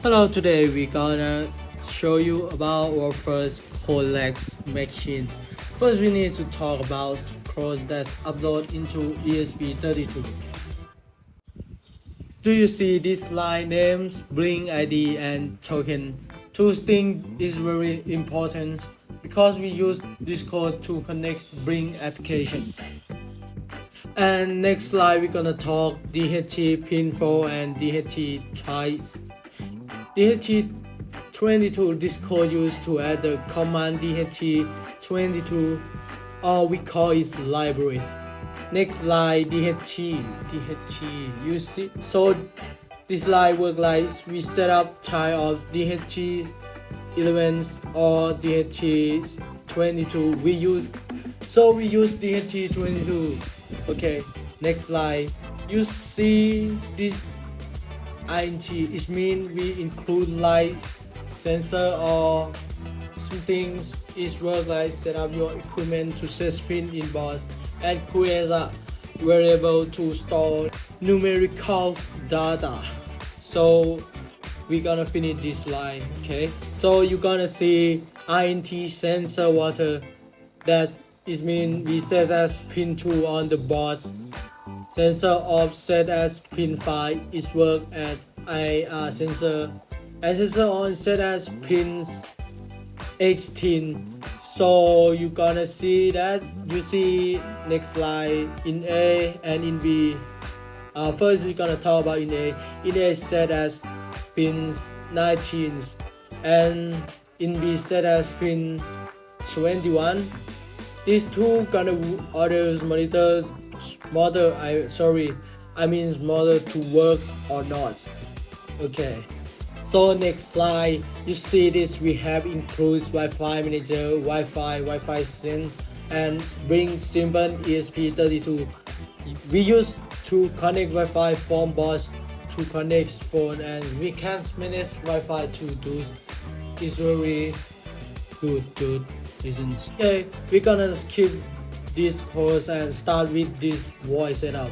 Hello, today we gonna show you about our first codex machine. First we need to talk about codes that upload into ep.2. Do you see this line names, Blink ID and token? Two things is very important because we use this code to connect Blink application. And next slide we're gonna talk DHT pin 4 and DHT twice. DHT22, this code used to add the command DHT22, or we call it library. Next line DHT, you see, so this line work like we set up child of DHT11 or DHT22. We use DHT22. Okay, next line, you see this int, it means we include light sensor or something. Is work like set up your equipment to set spin in box and create a variable to store numerical data. So we're gonna finish this line. Okay, so you're gonna see int sensor water, that is mean we set as pin 2 on the board. Sensor of set as pin 5 is work at IR sensor, and sensor on set as pin 18. So you're gonna see that you see next slide in A and in B. First we're gonna talk about in A. In A set as pin 19 and in B set as pin 21. These two gonna orders monitors model to work or not. Okay, so next slide, you see this, we have includes Wi-Fi manager, Wi-Fi sense, and bring simple ESP32. We use to connect Wi-Fi from box to connect phone, and we can manage Wi-Fi to do. It's very good reasons. Okay, we're gonna skip this course and start with this voice setup.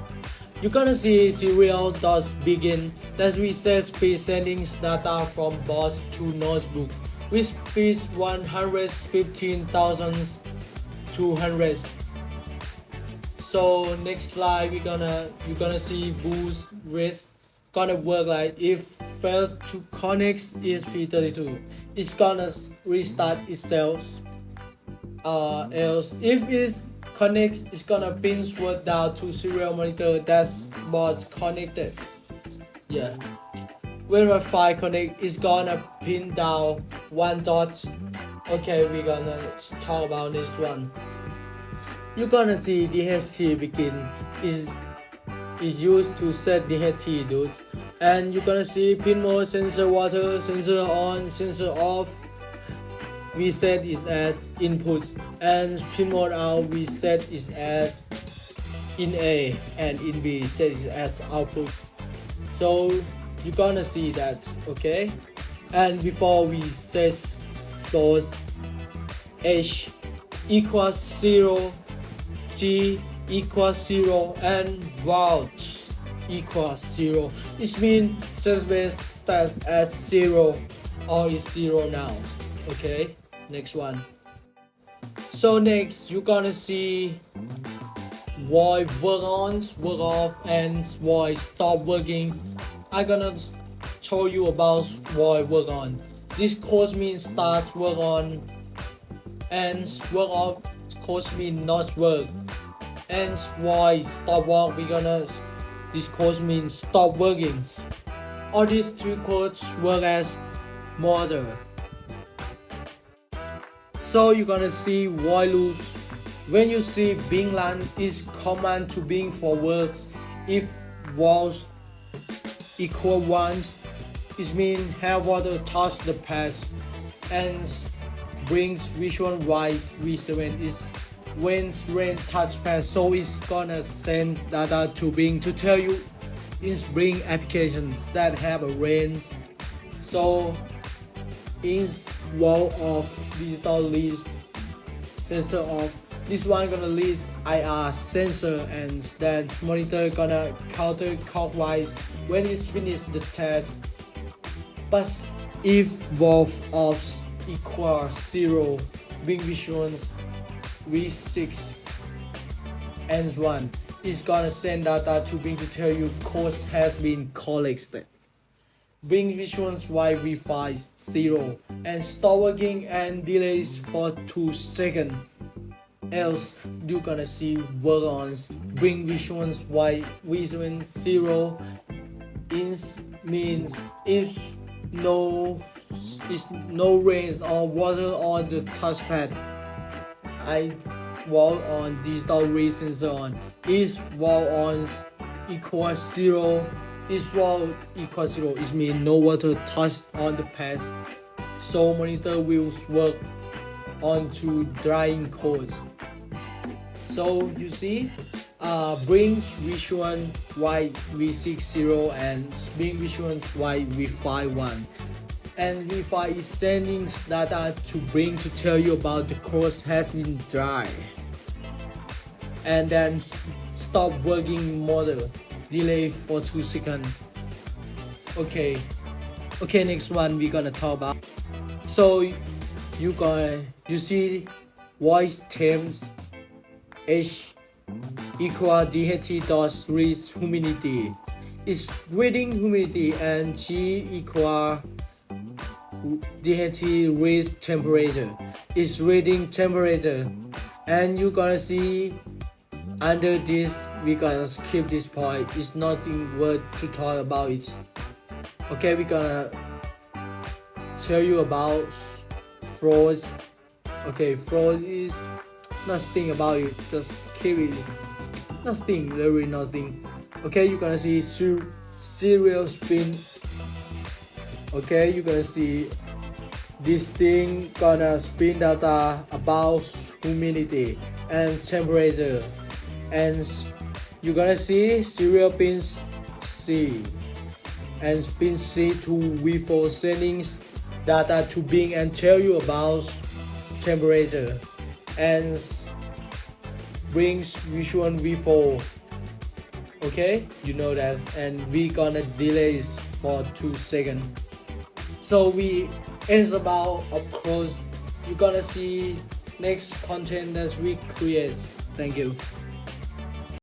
You're gonna see serial does begin that we set speed sending data from box to notebook with speed 115,200. So next slide you're gonna see boost rate gonna work like if fails to connect ESP32, it's gonna restart itself. Else if it's connect, it's gonna pin sword down to serial monitor that was connected. Yeah, when Wi-Fi connect, it's gonna pin down one dot. Okay, we're gonna talk about this one. You're gonna see DHT begin is used to set DHT dude, and you're gonna see pin mode, sensor water, sensor on, sensor off. We set it as input, and pin mode out we set it as in A, and in B set it as output. So you're gonna see that. Okay, and before we set source H equals 0, G equals 0, and vault equals 0, it means service start as 0 or is 0 now. Okay, next one. So next you're gonna see void work on, work off, and void stop working. I'm gonna show you about void work on. This course means start work on, and work off course means not work, and void stop work this course means stop working. All these three codes work as model. So you're gonna see while loops. When you see Bing land is command to Bing for works. If walls equal 1, it means have water touch the path, and brings visual rise V7 is when rain touch path. So it's gonna send data to Bing to tell you it's Bing applications that have a range. So is wall of digital list sensor of this one gonna lead IR sensor, and then monitor gonna counterclockwise when it's finished the test. But if both ops equal 0, bring visuals v6 and 1, it's gonna send data to Bing to tell you course has been collected. Bring visuals y v5 0 and stop working and delays for 2 seconds. Else you're gonna see work on bring visuals y v7 0 means if no rain or water on the touchpad. I wall on digital race sensor on is wall on equals 0. Is wall equals 0 it means no water touched on the pad, so monitor will work onto drying codes. So you see, brings visual y v60 and bring visuals y v51, and v5 is sending data to bring to tell you about the course has been dry, and then stop working model delay for 2 seconds. Okay, next one we're gonna talk about. So you see voice terms h equal dht dot read humidity is reading humidity, and g equal dht read temperature is reading temperature. And you gonna see under this we gonna skip this point, it's nothing worth to talk about it. Okay, we're gonna tell you about froze. Okay, froze is nothing about it, just keep it, nothing, literally nothing. Okay, you're gonna see serial spin. Okay, you're gonna see this thing gonna spin data about humidity and temperature, and you're gonna see serial pins C and pin C to V4 sending data to Bing and tell you about temperature, and brings visual V4. Okay, you know that, and we gonna delay for 2 seconds. So we end about, of course, you're gonna see next content that we create. Thank you.